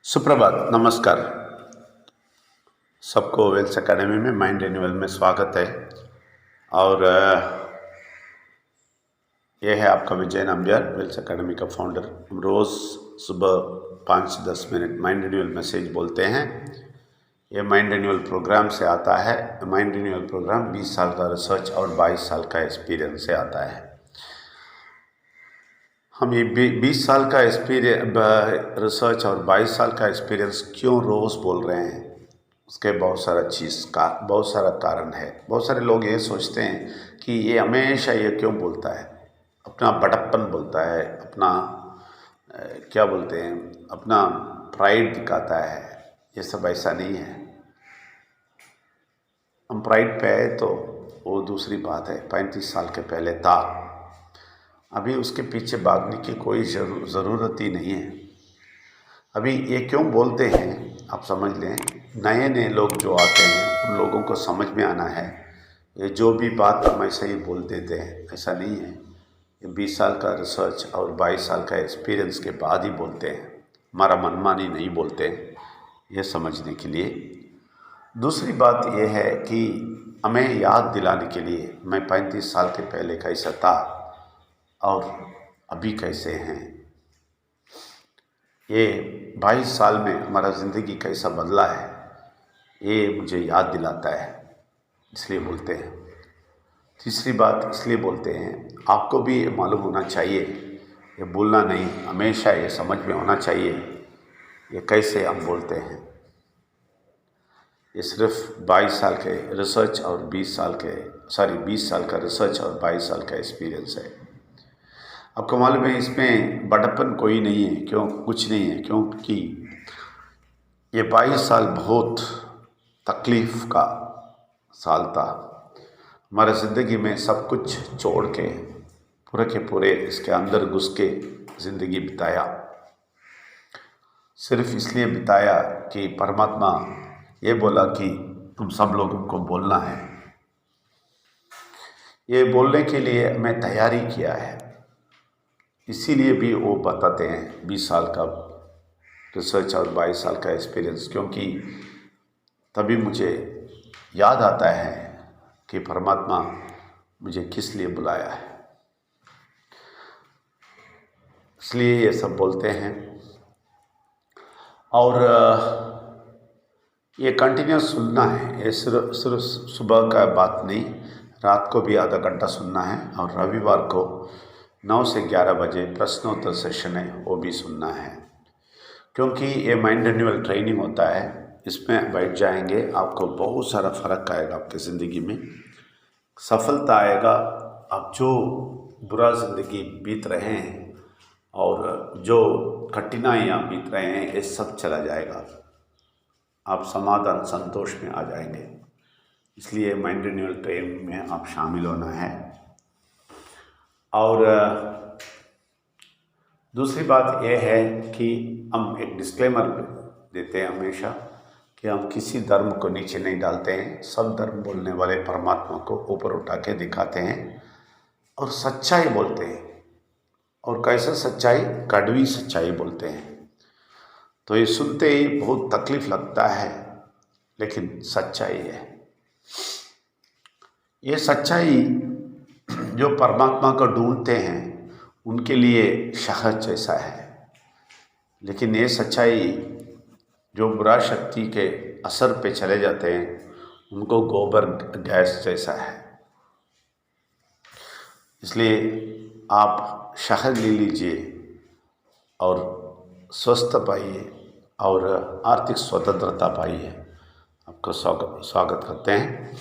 सुप्रभात, नमस्कार। सबको वेल्स एकेडमी में माइंड रिन्यूअल में स्वागत है। और यह है आपका विजय नंबियार, वेल्स एकेडमी का फाउंडर। हम रोज़ सुबह 5 से 10 मिनट माइंड रिन्यूअल मैसेज बोलते हैं। ये माइंड रिन्यूअल प्रोग्राम से आता है। माइंड रिन्यूअल प्रोग्राम 20 साल का रिसर्च और 22 साल का एक्सपीरियंस से आता है। हम ये 20 साल का रिसर्च और 22 साल का एक्सपीरियंस क्यों रोज़ बोल रहे हैं, उसके बहुत सारा कारण है। बहुत सारे लोग ये सोचते हैं कि ये हमेशा ये क्यों बोलता है, अपना बड़प्पन बोलता है, अपना क्या बोलते हैं, अपना प्राइड दिखाता है। ये सब ऐसा नहीं है। हम प्राइड पे आए तो वो दूसरी बात है, 35 साल के पहले था। अभी उसके पीछे भागने की कोई ज़रूरत ही नहीं है। अभी ये क्यों बोलते हैं आप समझ लें। नए नए लोग जो आते हैं उन लोगों को समझ में आना है। ये जो भी बात हम ऐसा ही बोल देते हैं, ऐसा नहीं है। ये 20 साल का रिसर्च और 22 साल का एक्सपीरियंस के बाद ही बोलते हैं। हमारा मनमानी नहीं बोलते हैं, ये समझने के लिए। दूसरी बात यह है कि हमें याद दिलाने के लिए मैं 35 साल के पहले कैसा था और अभी कैसे हैं। ये 22 साल में हमारा ज़िंदगी कैसा बदला है, ये मुझे याद दिलाता है, इसलिए बोलते हैं। तीसरी बात इसलिए बोलते हैं, आपको भी ये मालूम होना चाहिए, ये बोलना नहीं, हमेशा ये समझ में होना चाहिए ये कैसे हम बोलते हैं। ये सिर्फ 22 साल के रिसर्च और 20 साल का रिसर्च और 22 साल का एक्सपीरियंस है। आपको मालूम है इसमें बड़प्पन कोई नहीं है, कुछ नहीं है, क्योंकि ये 22 साल बहुत तकलीफ़ का साल था। हमारे ज़िंदगी में सब कुछ छोड़ के पूरे के पूरे इसके अंदर घुस के ज़िंदगी बिताया। सिर्फ इसलिए बिताया कि परमात्मा ये बोला कि तुम सब लोगों को बोलना है। ये बोलने के लिए मैं तैयारी किया है। इसीलिए भी वो बताते हैं 20 साल का रिसर्च और 22 साल का एक्सपीरियंस, क्योंकि तभी मुझे याद आता है कि परमात्मा मुझे किस लिए बुलाया है। इसलिए ये सब बोलते हैं। और ये कंटिन्यूस सुनना है। ये सिर्फ सुबह का बात नहीं, रात को भी आधा घंटा सुनना है। और रविवार को 9 से 11 बजे प्रश्नोत्तर सेशन है, वो भी सुनना है। क्योंकि ये माइंड रिन्यूअल ट्रेनिंग होता है, इसमें बैठ जाएंगे, आपको बहुत सारा फ़र्क आएगा आपकी ज़िंदगी में, सफलता आएगा। आप जो बुरा ज़िंदगी बीत रहे हैं और जो कठिनाइयाँ बीत रहे हैं, ये सब चला जाएगा। आप समाधान संतोष में आ जाएंगे। इसलिए माइंड रिन्यूअल ट्रेनिंग में आप शामिल होना है। और दूसरी बात यह है कि हम एक डिस्क्लेमर देते हैं हमेशा कि हम किसी धर्म को नीचे नहीं डालते हैं। सब धर्म बोलने वाले परमात्मा को ऊपर उठा के दिखाते हैं और सच्चाई बोलते हैं। और कैसा सच्चाई? कड़वी सच्चाई बोलते हैं। तो ये सुनते ही बहुत तकलीफ लगता है, लेकिन सच्चाई है। ये सच्चाई जो परमात्मा को ढूंढते हैं उनके लिए शहद जैसा है, लेकिन ये सच्चाई जो बुरा शक्ति के असर पे चले जाते हैं उनको गोबर गैस जैसा है। इसलिए आप शहद ले लीजिए और स्वस्थ पाइए और आर्थिक स्वतंत्रता पाइए। आपको स्वागत करते हैं।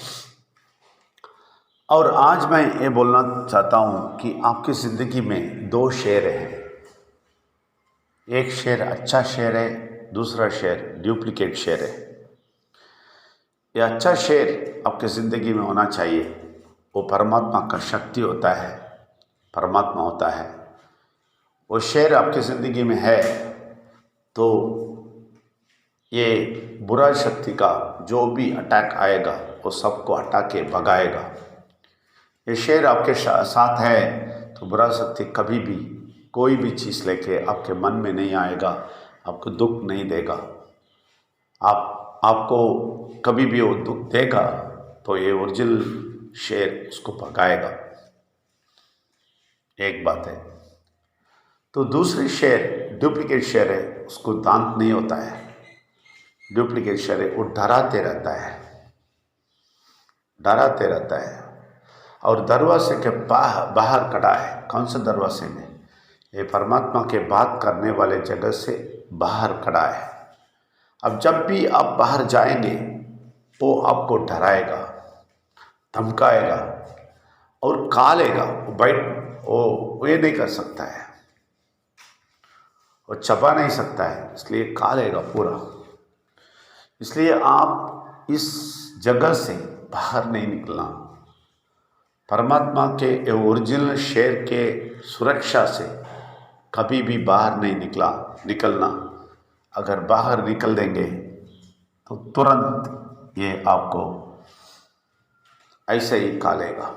और आज मैं ये बोलना चाहता हूँ कि आपकी ज़िंदगी में 2 शेर हैं। एक शेर अच्छा शेर है, दूसरा शेर डुप्लीकेट शेर है। ये अच्छा शेर आपकी ज़िंदगी में होना चाहिए। वो परमात्मा का शक्ति होता है, परमात्मा होता है। वो शेर आपकी ज़िंदगी में है तो ये बुरा शक्ति का जो भी अटैक आएगा वो सबको हटा के भगाएगा। ये शेर आपके साथ है तो बुरा शक्ति कभी भी कोई भी चीज़ लेके आपके मन में नहीं आएगा, आपको दुख नहीं देगा। आपको कभी भी वो दुख देगा तो ये ओरिजिनल शेर उसको भगाएगा। एक बात है। तो दूसरी शेर डुप्लीकेट शेर है, उसको दांत नहीं होता है। डुप्लीकेट शेर है, वो डराते रहता है, डराते रहता है और दरवाजे के बाहर खड़ा है। कौन से दरवाजे में? ये परमात्मा के बात करने वाले जगह से बाहर खड़ा है। अब जब भी आप बाहर जाएंगे वो आपको डराएगा, धमकाएगा और कालेगा। वो ये नहीं कर सकता है, वो चबा नहीं सकता है, इसलिए कालेगा पूरा। इसलिए आप इस जगह से बाहर नहीं निकलना। परमात्मा के ओरिजिनल शेर के सुरक्षा से कभी भी बाहर नहीं निकलना। अगर बाहर निकल देंगे तो तुरंत ये आपको ऐसे ही कालेगा।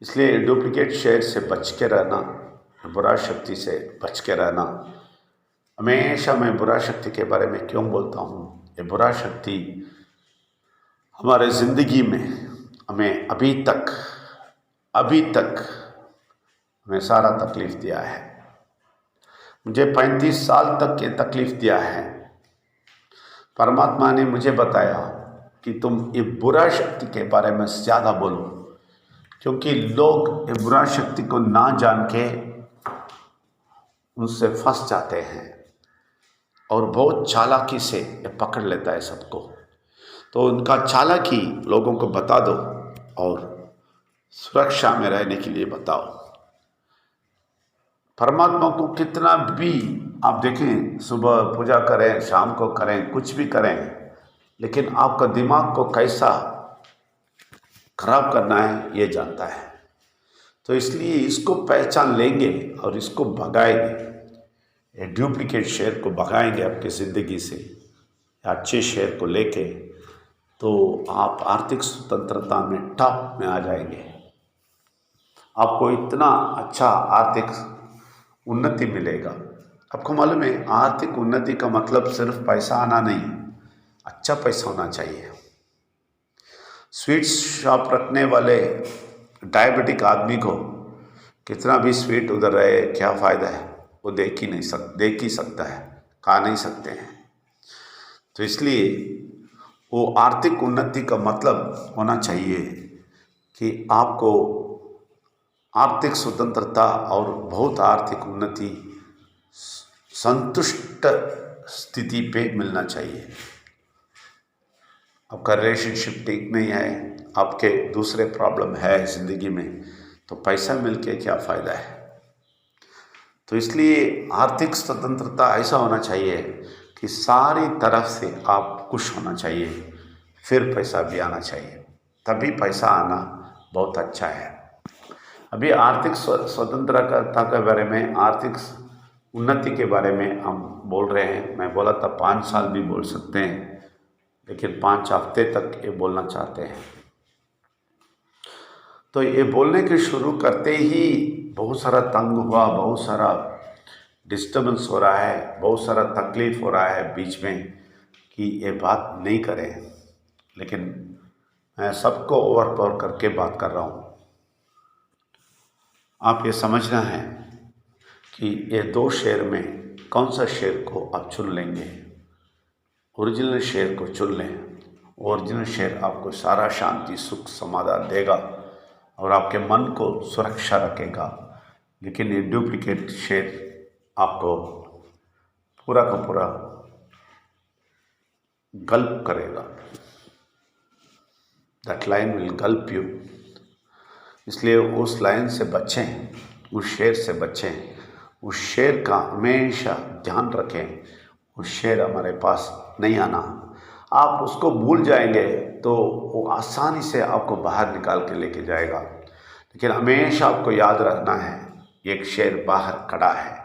इसलिए डुप्लीकेट शेर से बच के रहना, बुरा शक्ति से बच के रहना। हमेशा मैं बुरा शक्ति के बारे में क्यों बोलता हूँ? ये बुरा शक्ति हमारे ज़िंदगी में हमें अभी तक हमें सारा तकलीफ़ दिया है। मुझे 35 साल तक ये तकलीफ़ दिया है। परमात्मा ने मुझे बताया कि तुम ये बुरा शक्ति के बारे में ज़्यादा बोलो, क्योंकि लोग ये बुरा शक्ति को ना जान के उनसे फंस जाते हैं और बहुत चालाकी से ये पकड़ लेता है सबको। तो उनका चालाकी लोगों को बता दो और सुरक्षा में रहने के लिए बताओ। परमात्मा को कितना भी आप देखें, सुबह पूजा करें, शाम को करें, कुछ भी करें, लेकिन आपका दिमाग को कैसा खराब करना है ये जानता है। तो इसलिए इसको पहचान लेंगे और इसको भगाएंगे। ये डुप्लीकेट शेर को भगाएंगे आपकी ज़िंदगी से, अच्छे शेर को लेके, तो आप आर्थिक स्वतंत्रता में टॉप में आ जाएंगे। आपको इतना अच्छा आर्थिक उन्नति मिलेगा। आपको मालूम है, आर्थिक उन्नति का मतलब सिर्फ पैसा आना नहीं, अच्छा पैसा होना चाहिए। स्वीट शॉप रखने वाले डायबिटिक आदमी को कितना भी स्वीट उधर रहे क्या फ़ायदा है? वो देख ही सकता है, खा नहीं सकते हैं। तो इसलिए वो आर्थिक उन्नति का मतलब होना चाहिए कि आपको आर्थिक स्वतंत्रता और बहुत आर्थिक उन्नति संतुष्ट स्थिति पे मिलना चाहिए। आपका रिलेशनशिप ठीक नहीं है, आपके दूसरे प्रॉब्लम है ज़िंदगी में, तो पैसा मिलके क्या फ़ायदा है? तो इसलिए आर्थिक स्वतंत्रता ऐसा होना चाहिए कि सारी तरफ से आप खुश होना चाहिए, फिर पैसा भी आना चाहिए, तभी पैसा आना बहुत अच्छा है। अभी आर्थिक स्वतंत्रता के बारे में, आर्थिक उन्नति के बारे में हम बोल रहे हैं। मैं बोला था 5 साल भी बोल सकते हैं, लेकिन 5 हफ्ते तक ये बोलना चाहते हैं। तो ये बोलने के शुरू करते ही बहुत सारा तंग हुआ, बहुत सारा डिस्टर्बेंस हो रहा है, बहुत सारा तकलीफ़ हो रहा है बीच में कि ये बात नहीं करें, लेकिन मैं सबको ओवर पावर करके बात कर रहा हूँ। आप ये समझना है कि ये 2 शेर में कौन सा शेर को आप चुन लेंगे। ओरिजिनल शेर को चुन लें। ओरिजिनल शेर आपको सारा शांति, सुख, समाधान देगा और आपके मन को सुरक्षा रखेगा। लेकिन ये डुप्लीकेट शेर आपको पूरा का पूरा गल्प करेगा। That line will Gulp you. इसलिए उस लाइन से बचें, उस शेर से बचें। उस शेर का हमेशा ध्यान रखें। उस शेर हमारे पास नहीं आना। आप उसको भूल जाएंगे तो वो आसानी से आपको बाहर निकाल के लेके जाएगा। लेकिन हमेशा आपको याद रखना है, एक शेर बाहर खड़ा है,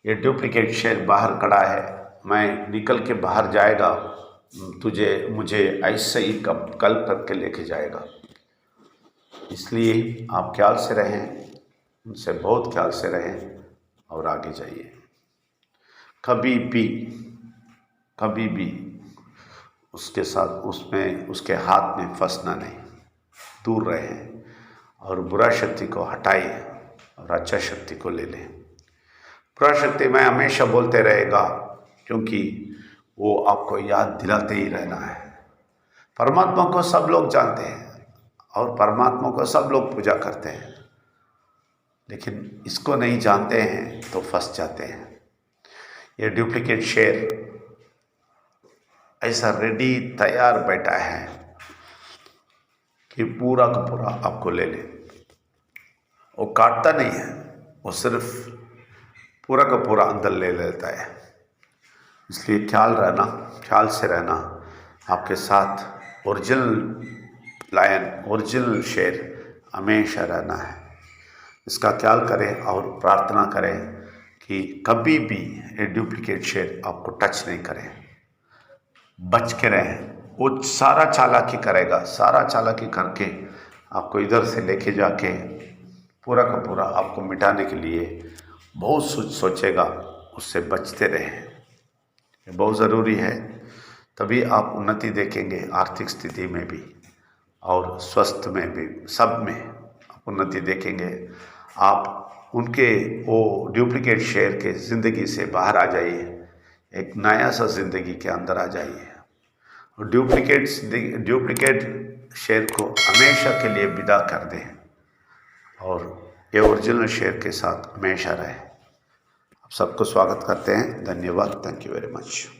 ये डुप्लीकेट शेर बाहर खड़ा है। मैं निकल के बाहर जाएगा, मुझे ऐसे ही कल करके लेके जाएगा। इसलिए आप ख्याल से रहें, उनसे बहुत ख्याल से रहें और आगे जाइए। कभी भी उसके साथ उसमें उसके हाथ में फंसना नहीं, दूर रहें और बुरा शक्ति को हटाइए और अच्छा शक्ति को ले लें। बुरा शक्ति में हमेशा बोलते रहेगा, क्योंकि वो आपको याद दिलाते ही रहना है। परमात्मा को सब लोग जानते हैं और परमात्मा को सब लोग पूजा करते हैं, लेकिन इसको नहीं जानते हैं तो फंस जाते हैं। ये डुप्लीकेट शेर ऐसा रेडी तैयार बैठा है कि पूरा का पूरा आपको ले ले। वो काटता नहीं है, वो सिर्फ पूरा का पूरा अंदर ले लेता है। इसलिए ख्याल से रहना। आपके साथ ओरिजिनल लायन, ओरिजिनल शेर हमेशा रहना है। इसका ख्याल करें और प्रार्थना करें कि कभी भी ये डुप्लीकेट शेर आपको टच नहीं करें। बच के रहें। वो सारा चालाकी करेगा, सारा चालाकी करके आपको इधर से लेके जाके पूरा का पूरा आपको मिटाने के लिए बहुत सोचेगा। उससे बचते रहें, ये बहुत ज़रूरी है। तभी आप उन्नति देखेंगे, आर्थिक स्थिति में भी और स्वास्थ्य में भी, सब में आप उन्नति देखेंगे। आप उनके वो डुप्लीकेट शेर के ज़िंदगी से बाहर आ जाइए, एक नया सा ज़िंदगी के अंदर आ जाइए। और डुप्लीकेट शेर को हमेशा के लिए विदा कर दें और ये ओरिजिनल शेर के साथ हमेशा रहें। आप सबको स्वागत करते हैं। धन्यवाद। Thank you very much.